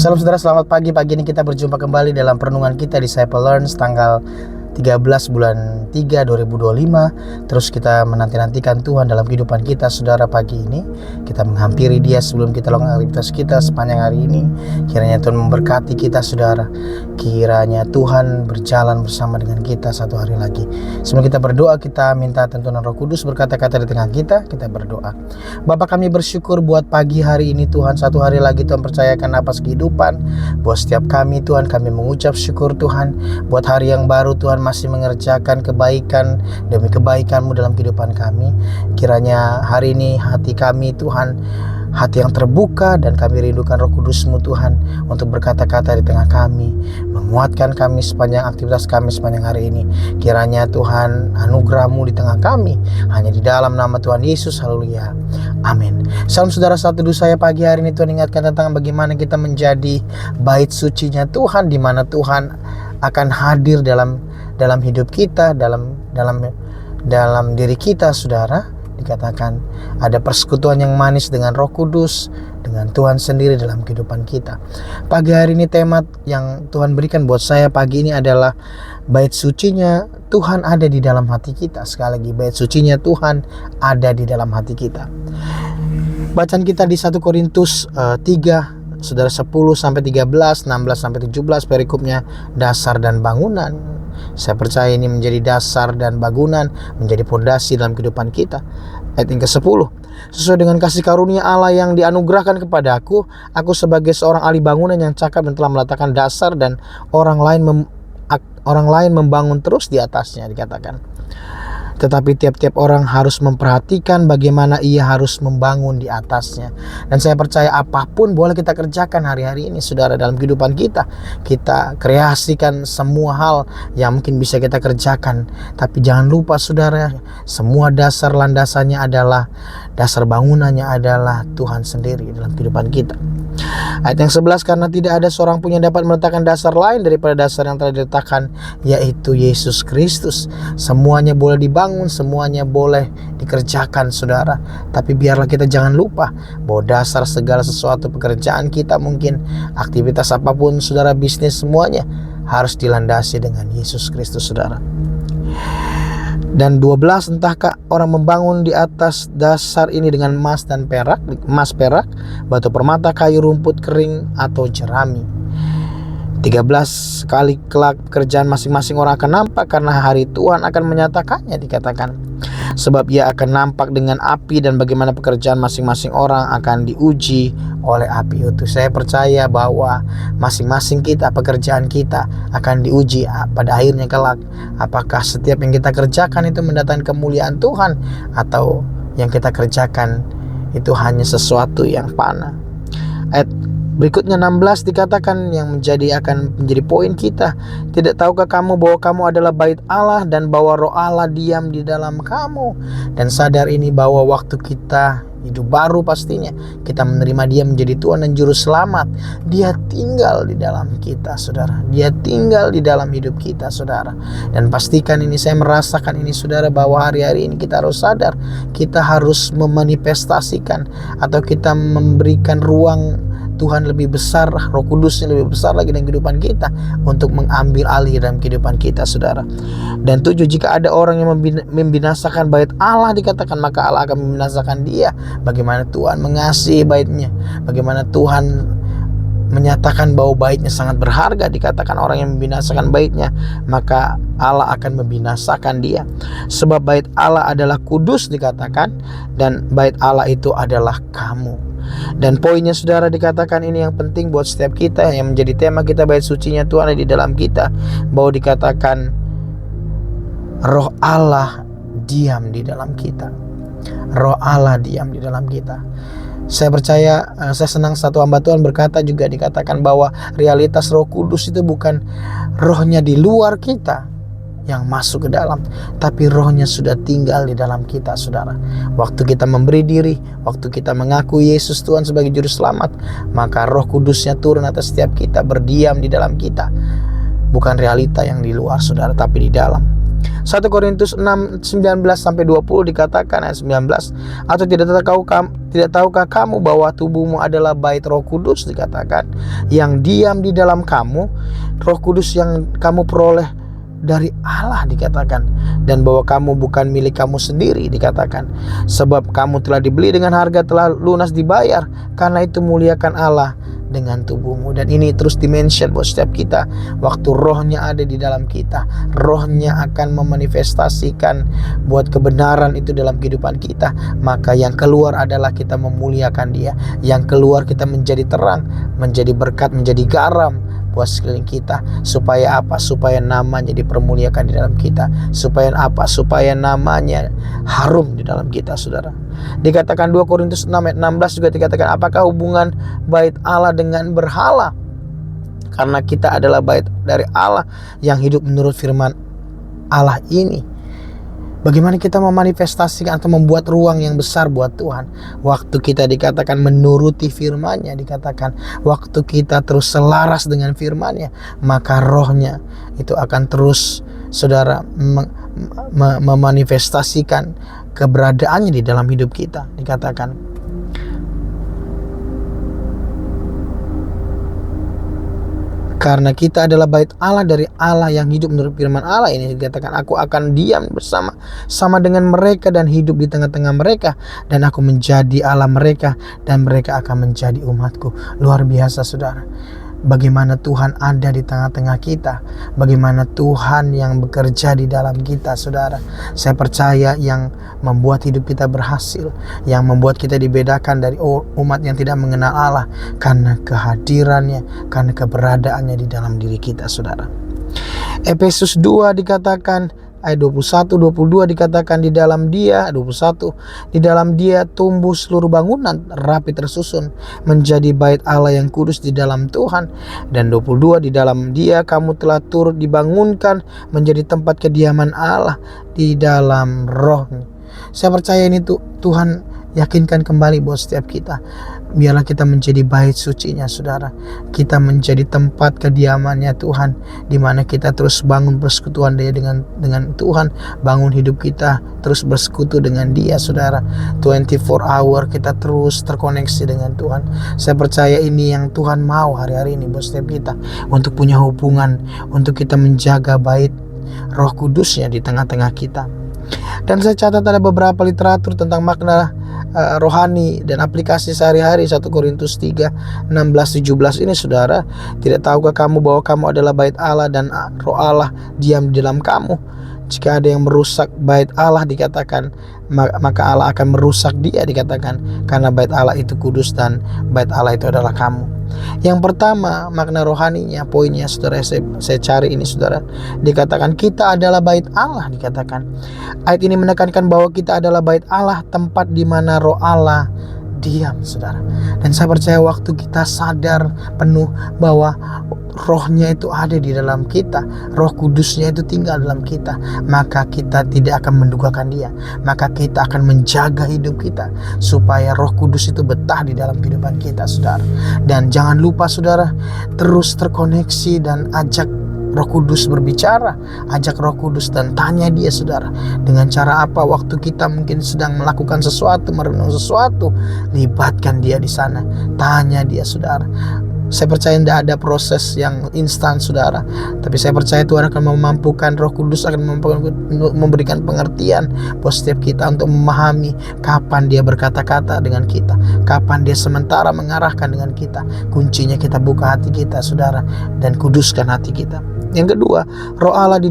Salam saudara, selamat pagi. Pagi ini kita berjumpa kembali dalam perenungan kita Disciple Learns tanggal 13 bulan 3 2025. Terus kita menanti-nantikan Tuhan dalam kehidupan kita saudara. Pagi ini kita menghampiri Dia sebelum kita lakukan aktivitas kita sepanjang hari ini. Kiranya Tuhan memberkati kita saudara. Kiranya Tuhan berjalan bersama dengan kita satu hari lagi. Sebelum kita berdoa, kita minta tuntunan Roh Kudus berkata-kata di tengah kita. Kita berdoa. Bapa, kami bersyukur buat pagi hari ini Tuhan. Satu hari lagi Tuhan percayakan napas kehidupan buat setiap kami Tuhan. Kami mengucap syukur Tuhan buat hari yang baru Tuhan, masih mengerjakan kebaikan demi kebaikan-Mu dalam kehidupan kami. Kiranya hari ini hati kami Tuhan, hati yang terbuka, dan kami rindukan Roh Kudus-Mu Tuhan untuk berkata-kata di tengah kami, menguatkan kami sepanjang aktivitas kami sepanjang hari ini. Kiranya Tuhan anugerah-Mu di tengah kami, hanya di dalam nama Tuhan Yesus. Haleluya, amin. Salam saudara, satu teduh saya pagi hari ini Tuhan ingatkan tentang bagaimana kita menjadi bait sucinya Tuhan, di mana Tuhan akan hadir dalam hidup kita, dalam diri kita saudara. Dikatakan ada persekutuan yang manis dengan Roh Kudus, dengan Tuhan sendiri dalam kehidupan kita. Pagi hari ini tema yang Tuhan berikan buat saya pagi ini adalah bait sucinya Tuhan ada di dalam hati kita. Sekali lagi, bait sucinya Tuhan ada di dalam hati kita. Bacaan kita di 1 Korintus 3 saudara, 10 sampai 13, 16 sampai 17, perikopnya dasar dan bangunan. Saya percaya ini menjadi dasar dan bangunan, menjadi fondasi dalam kehidupan kita. Ayat yang ke-10. Sesuai dengan kasih karunia Allah yang dianugerahkan kepada aku sebagai seorang ahli bangunan yang cakap dan telah meletakkan dasar, dan orang lain membangun terus di atasnya. Dikatakan, tetapi tiap-tiap orang harus memperhatikan bagaimana ia harus membangun di atasnya. Dan saya percaya apapun boleh kita kerjakan hari-hari ini saudara dalam kehidupan kita. Kita kreasikan semua hal yang mungkin bisa kita kerjakan. Tapi jangan lupa saudara, semua dasar landasannya adalah, dasar bangunannya adalah Tuhan sendiri dalam kehidupan kita. Ayat yang 11, karena tidak ada seorang pun yang dapat meletakkan dasar lain daripada dasar yang telah diletakkan, yaitu Yesus Kristus. Semuanya boleh dibangun, semuanya boleh dikerjakan saudara. Tapi biarlah kita jangan lupa bahwa dasar segala sesuatu pekerjaan kita, mungkin aktivitas apapun saudara, bisnis, semuanya harus dilandasi dengan Yesus Kristus saudara. Dan 12, entahkah orang membangun di atas dasar ini dengan emas dan perak, batu permata, kayu, rumput kering, atau jerami. 13, sekali kelak pekerjaan masing-masing orang akan nampak, karena hari Tuhan akan menyatakannya. Dikatakan, sebab ia akan nampak dengan api, dan bagaimana pekerjaan masing-masing orang akan diuji oleh api itu. Saya percaya bahwa masing-masing kita, pekerjaan kita akan diuji pada akhirnya kelak. Apakah setiap yang kita kerjakan itu mendatangkan kemuliaan Tuhan, atau yang kita kerjakan itu hanya sesuatu yang fana. Ayat berikutnya 16 dikatakan yang akan menjadi poin kita. Tidak tahukah kamu bahwa kamu adalah bait Allah, dan bahwa Roh Allah diam di dalam kamu? Dan sadar ini bahwa waktu kita hidup baru, pastinya kita menerima Dia menjadi Tuhan dan Juru Selamat. Dia tinggal di dalam kita saudara. Dia tinggal di dalam hidup kita saudara. Dan pastikan ini, saya merasakan ini saudara, bahwa hari-hari ini kita harus sadar, kita harus memanifestasikan atau kita memberikan ruang Tuhan lebih besar, Roh Kudusnya lebih besar lagi dalam kehidupan kita, untuk mengambil alih dalam kehidupan kita saudara. Dan 7, jika ada orang yang membinasakan bait Allah, dikatakan, maka Allah akan membinasakan dia. Bagaimana Tuhan mengasihi baitnya, bagaimana Tuhan menyatakan bahwa baitnya sangat berharga. Dikatakan orang yang membinasakan baitnya, maka Allah akan membinasakan dia. Sebab bait Allah adalah kudus, dikatakan, dan bait Allah itu adalah kamu. Dan poinnya saudara, dikatakan ini yang penting buat setiap kita, yang menjadi tema kita, bait sucinya Tuhan ada di dalam kita, bahwa dikatakan Roh Allah diam di dalam kita. Roh Allah diam di dalam kita. Saya percaya, saya senang satu hamba Tuhan berkata juga, dikatakan bahwa realitas Roh Kudus itu bukan rohnya di luar kita yang masuk ke dalam, tapi rohnya sudah tinggal di dalam kita saudara. Waktu kita memberi diri, waktu kita mengaku Yesus Tuhan sebagai Juru Selamat, maka Roh Kudusnya turun atas setiap kita, berdiam di dalam kita. Bukan realita yang di luar saudara, tapi di dalam. 1 Korintus 6, 19-20 dikatakan ayat 19, atau tidak tahukah kamu bahwa tubuhmu adalah bait Roh Kudus, dikatakan, yang diam di dalam kamu, Roh Kudus yang kamu peroleh dari Allah, dikatakan, dan bahwa kamu bukan milik kamu sendiri, dikatakan, sebab kamu telah dibeli dengan harga, telah lunas dibayar. Karena itu muliakan Allah dengan tubuhmu. Dan ini terus dimention buat setiap kita. Waktu rohnya ada di dalam kita, rohnya akan memanifestasikan buat kebenaran itu dalam kehidupan kita. Maka yang keluar adalah kita memuliakan Dia. Yang keluar kita menjadi terang, menjadi berkat, menjadi garam buat sekeliling kita. Supaya apa? Supaya namanya dipermuliakan di dalam kita. Supaya apa? Supaya namanya harum di dalam kita, saudara. Dikatakan 2 Korintus 6 ayat 16 juga dikatakan, apakah hubungan bait Allah dengan berhala? Karena kita adalah bait dari Allah yang hidup menurut firman Allah ini. Bagaimana kita memanifestasikan atau membuat ruang yang besar buat Tuhan? Waktu kita dikatakan menuruti firman-Nya, dikatakan waktu kita terus selaras dengan firman-Nya, maka rohnya itu akan terus, saudara, memanifestasikan keberadaannya di dalam hidup kita. Dikatakan karena kita adalah bait Allah dari Allah yang hidup menurut firman Allah ini, dikatakan, aku akan diam sama dengan mereka dan hidup di tengah-tengah mereka, dan aku menjadi Allah mereka dan mereka akan menjadi umatku. Luar biasa, saudara. Bagaimana Tuhan ada di tengah-tengah kita, bagaimana Tuhan yang bekerja di dalam kita, saudara. Saya percaya yang membuat hidup kita berhasil, yang membuat kita dibedakan dari umat yang tidak mengenal Allah, karena kehadirannya, karena keberadaannya di dalam diri kita, saudara. Efesus 2 dikatakan ayat 21-22 dikatakan, di dalam Dia, 21, di dalam Dia tumbuh seluruh bangunan rapi tersusun menjadi bait Allah yang kudus di dalam Tuhan. Dan 22, di dalam Dia kamu telah turut dibangunkan menjadi tempat kediaman Allah di dalam Roh-Nya. Saya percaya ini Tuhan yakinkan kembali buat setiap kita. Biarlah kita menjadi bait suci-Nya, saudara. Kita menjadi tempat kediamannya Tuhan, di mana kita terus bangun persekutuan Dia dengan Tuhan, bangun hidup kita terus bersekutu dengan Dia, saudara. 24 hour kita terus terkoneksi dengan Tuhan. Saya percaya ini yang Tuhan mau hari-hari ini buat setiap kita, untuk punya hubungan, untuk kita menjaga bait Roh Kudus-Nya di tengah-tengah kita. Dan saya catat ada beberapa literatur tentang makna rohani dan aplikasi sehari-hari. 1 Korintus 3, 16-17 ini, saudara, tidak tahukah kamu bahwa kamu adalah bait Allah dan Roh Allah diam di dalam kamu? Jika ada yang merusak bait Allah, dikatakan, maka Allah akan merusak dia, dikatakan, karena bait Allah itu kudus dan bait Allah itu adalah kamu. Yang pertama, makna rohaninya, poinnya, saudara, saya cari ini, saudara. Dikatakan kita adalah bait Allah, dikatakan. Ayat ini menekankan bahwa kita adalah bait Allah, tempat di mana Roh Allah diam, saudara. Dan saya percaya waktu kita sadar penuh bahwa Rohnya itu ada di dalam kita, Roh Kudusnya itu tinggal dalam kita, maka kita tidak akan mendugakan Dia. Maka kita akan menjaga hidup kita supaya Roh Kudus itu betah di dalam kehidupan kita, saudara. Dan jangan lupa, saudara, terus terkoneksi dan ajak Roh Kudus berbicara, ajak Roh Kudus dan tanya Dia, saudara. Dengan cara apa? Waktu kita mungkin sedang melakukan sesuatu, merenung sesuatu, libatkan Dia di sana, tanya Dia, saudara. Saya percaya tidak ada proses yang instan, saudara. Tapi saya percaya Tuhan akan memampukan, Roh Kudus akan memberikan pengertian buat setiap kita untuk memahami kapan Dia berkata-kata dengan kita, kapan Dia sementara mengarahkan dengan kita. Kuncinya kita buka hati kita, saudara, dan kuduskan hati kita. Yang kedua, Roh Allah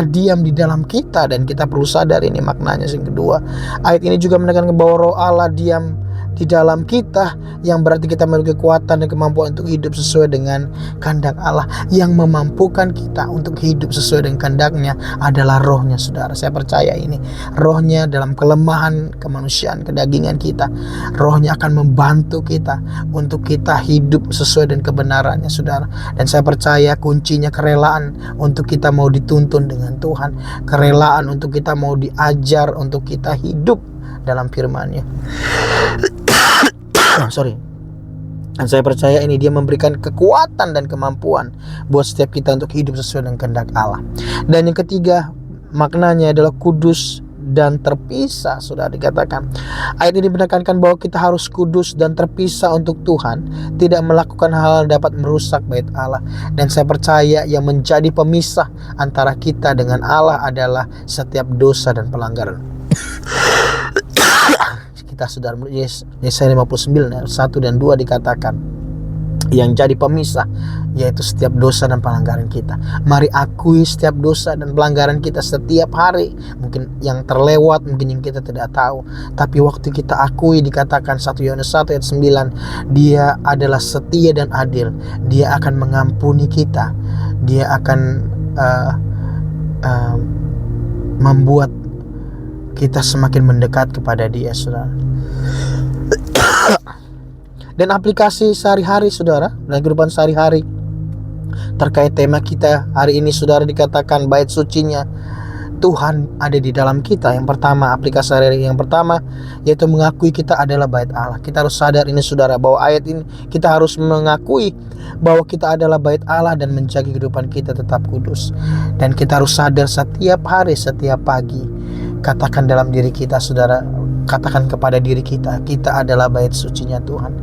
diam di dalam kita, dan kita perlu sadar ini maknanya. Yang kedua, ayat ini juga menekankan bahwa Roh Allah diam di dalam kita, yang berarti kita memiliki kekuatan dan kemampuan untuk hidup sesuai dengan kehendak Allah. Yang memampukan kita untuk hidup sesuai dengan kehendak-Nya adalah Roh-Nya, saudara. Saya percaya ini, Roh-Nya dalam kelemahan kemanusiaan, kedagingan kita, Roh-Nya akan membantu kita untuk kita hidup sesuai dengan kebenarannya, saudara. Dan saya percaya kuncinya kerelaan untuk kita mau dituntun dengan Tuhan, kerelaan untuk kita mau diajar, untuk kita hidup dalam firman-Nya. Dan saya percaya ini dia memberikan kekuatan dan kemampuan buat setiap kita untuk hidup sesuai dengan kehendak Allah. Dan yang ketiga, maknanya adalah kudus dan terpisah. Sudah dikatakan ayat ini menekankan bahwa kita harus kudus dan terpisah untuk Tuhan, tidak melakukan hal yang dapat merusak bait Allah. Dan saya percaya yang menjadi pemisah antara kita dengan Allah adalah setiap dosa dan pelanggaran. Kita sudah Yesaya 59 ayat 1 dan 2 dikatakan yang jadi pemisah yaitu setiap dosa dan pelanggaran kita. Mari akui setiap dosa dan pelanggaran kita setiap hari. Mungkin yang terlewat, mungkin yang kita tidak tahu, tapi waktu kita akui, dikatakan 1 Yohanes 1 ayat 9, Dia adalah setia dan adil. Dia akan mengampuni kita. Dia akan membuat kita semakin mendekat kepada Dia, saudara. Dan aplikasi sehari-hari, saudara, dalam kehidupan sehari-hari terkait tema kita hari ini, saudara, dikatakan bait sucinya Tuhan ada di dalam kita. Yang pertama, aplikasi sehari-hari yang pertama yaitu mengakui kita adalah bait Allah. Kita harus sadar ini, saudara, bahwa ayat ini kita harus mengakui bahwa kita adalah bait Allah dan menjaga kehidupan kita tetap kudus. Dan kita harus sadar setiap hari, setiap pagi, katakan dalam diri kita, saudara, katakan kepada diri kita, kita adalah bait sucinya Tuhan.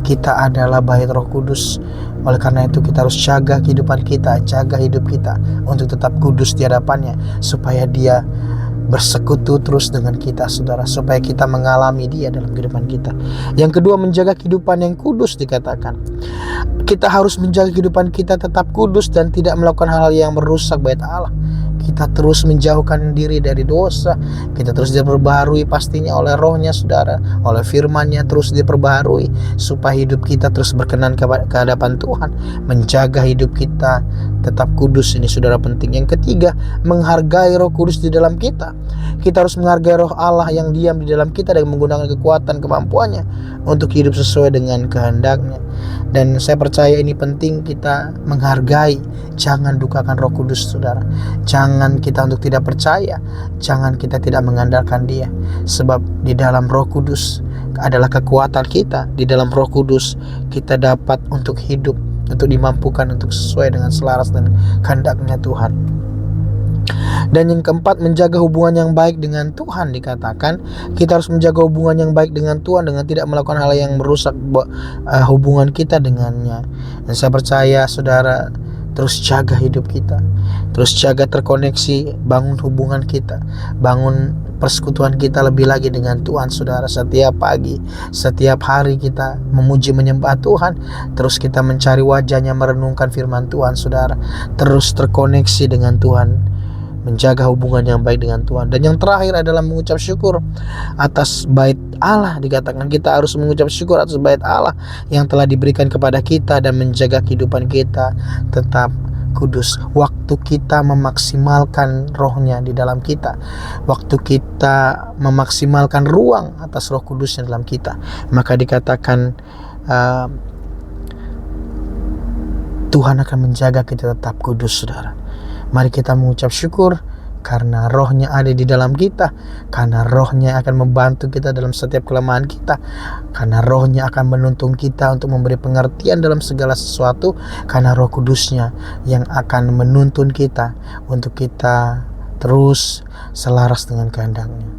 Kita adalah bait Roh Kudus. Oleh karena itu kita harus jaga kehidupan kita, jaga hidup kita untuk tetap kudus di hadapannya, supaya Dia bersekutu terus dengan kita, saudara, supaya kita mengalami Dia dalam kehidupan kita. Yang kedua, menjaga kehidupan yang kudus. Dikatakan kita harus menjaga kehidupan kita tetap kudus dan tidak melakukan hal yang merusak bait Allah. Kita terus menjauhkan diri dari dosa. Kita terus diperbaharui pastinya oleh Roh-Nya, saudara, oleh firman-Nya terus diperbaharui, supaya hidup kita terus berkenan ke hadapan Tuhan. Menjaga hidup kita tetap kudus ini, saudara, penting. Yang ketiga, menghargai Roh Kudus di dalam kita. Kita harus menghargai Roh Allah yang diam di dalam kita dan menggunakan kekuatan kemampuannya untuk hidup sesuai dengan kehendak-Nya. Dan saya percaya ini penting, kita menghargai, jangan dukakan Roh Kudus, saudara. Jangan kita untuk tidak percaya, jangan kita tidak mengandalkan Dia, sebab di dalam Roh Kudus adalah kekuatan kita. Di dalam Roh Kudus kita dapat untuk hidup, untuk dimampukan untuk sesuai dengan selaras dan kehendak-Nya Tuhan. Dan yang keempat, menjaga hubungan yang baik dengan Tuhan. Dikatakan kita harus menjaga hubungan yang baik dengan Tuhan dengan tidak melakukan hal yang merusak hubungan kita dengannya. Dan saya percaya, saudara, terus jaga hidup kita, terus jaga terkoneksi, bangun hubungan kita, bangun persekutuan kita lebih lagi dengan Tuhan, saudara. Setiap pagi, setiap hari kita memuji menyembah Tuhan, terus kita mencari wajah-Nya, merenungkan firman Tuhan, saudara. Terus terkoneksi dengan Tuhan, menjaga hubungan yang baik dengan Tuhan. Dan yang terakhir adalah mengucap syukur atas bait Allah. Dikatakan kita harus mengucap syukur atas bait Allah yang telah diberikan kepada kita dan menjaga kehidupan kita tetap kudus. Waktu kita memaksimalkan Roh-Nya di dalam kita, waktu kita memaksimalkan ruang atas Roh Kudusnya dalam kita, maka dikatakan Tuhan akan menjaga kita tetap kudus, saudara. Mari kita mengucap syukur karena Roh-Nya ada di dalam kita, karena Roh-Nya akan membantu kita dalam setiap kelemahan kita, karena Roh-Nya akan menuntun kita untuk memberi pengertian dalam segala sesuatu, karena Roh Kudus-Nya yang akan menuntun kita untuk kita terus selaras dengan kehendak-Nya.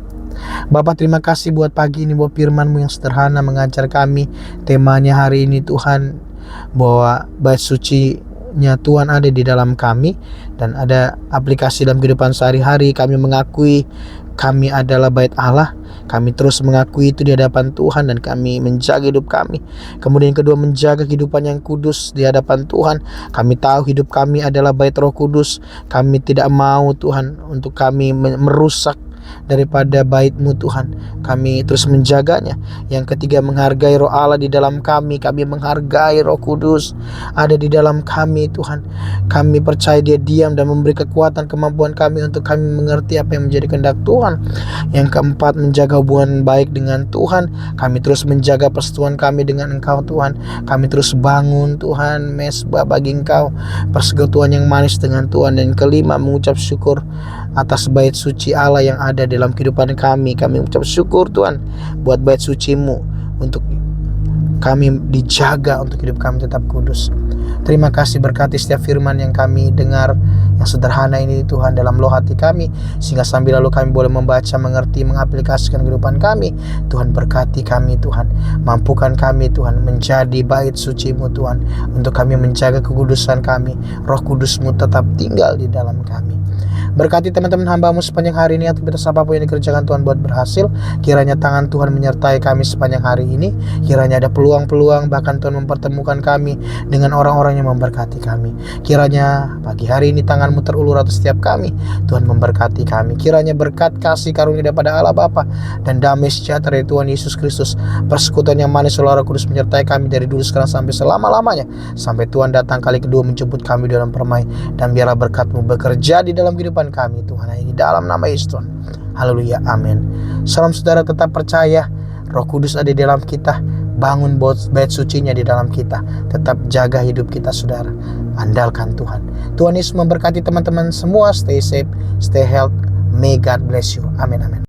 Bapak, terima kasih buat pagi ini, buat firman-Mu yang sederhana mengajar kami. Temanya hari ini, Tuhan, bahwa bait suci-Nya Tuhan ada di dalam kami, dan ada aplikasi dalam kehidupan sehari-hari. Kami mengakui kami adalah bait Allah. Kami terus mengakui itu di hadapan Tuhan, dan kami menjaga hidup kami. Kemudian kedua, menjaga kehidupan yang kudus di hadapan Tuhan. Kami tahu hidup kami adalah bait Roh Kudus. Kami tidak mau, Tuhan, untuk kami merusak daripada bait-Mu, Tuhan. Kami terus menjaganya. Yang ketiga, menghargai Roh Allah di dalam kami. Kami menghargai Roh Kudus ada di dalam kami, Tuhan. Kami percaya Dia diam dan memberi kekuatan kemampuan kami untuk kami mengerti apa yang menjadi kehendak Tuhan. Yang keempat, menjaga hubungan baik dengan Tuhan. Kami terus menjaga persekutuan kami dengan Engkau, Tuhan. Kami terus bangun, Tuhan, mesbah bagi Engkau, persekutuan yang manis dengan Tuhan. Dan kelima, mengucap syukur atas bait suci Allah yang ada dalam kehidupan kami. Kami mengucap syukur, Tuhan, buat bait suci-Mu, untuk kami dijaga untuk hidup kami tetap kudus. Terima kasih, berkati setiap firman yang kami dengar yang sederhana ini Tuhan dalam loh hati kami, sehingga sambil lalu kami boleh membaca, mengerti, mengaplikasikan kehidupan kami. Tuhan berkati kami Tuhan, mampukan kami Tuhan menjadi bait suci-Mu Tuhan, untuk kami menjaga kekudusan kami. Roh Kudus-Mu tetap tinggal di dalam kami. Berkati teman-teman hamba-Mu sepanjang hari ini, aktivitas apapun yang dikerjakan Tuhan buat berhasil. Kiranya tangan Tuhan menyertai kami sepanjang hari ini. Kiranya ada peluang-peluang, bahkan Tuhan mempertemukan kami dengan orang-orang yang memberkati kami. Kiranya pagi hari ini tangan-Mu terulur atas setiap kami. Tuhan memberkati kami. Kiranya berkat kasih karunia daripada Allah Bapa dan damai sejahtera dari Tuhan Yesus Kristus, persekutuan yang manis oleh Roh Kudus menyertai kami dari dulu, sekarang, sampai selama-lamanya, sampai Tuhan datang kali kedua menjemput kami dalam permai. Dan biarlah berkat-Mu bekerja di dalam kehidupan kami Tuhan, ini dalam nama Yesus Tuhan. Haleluya, amin. Salam saudara, tetap percaya Roh Kudus ada di dalam kita. Bangun bait sucinya di dalam kita. Tetap jaga hidup kita saudara. Andalkan Tuhan. Tuhan Yesus memberkati teman-teman semua. Stay safe, stay healthy. May God bless you. Amin, amin.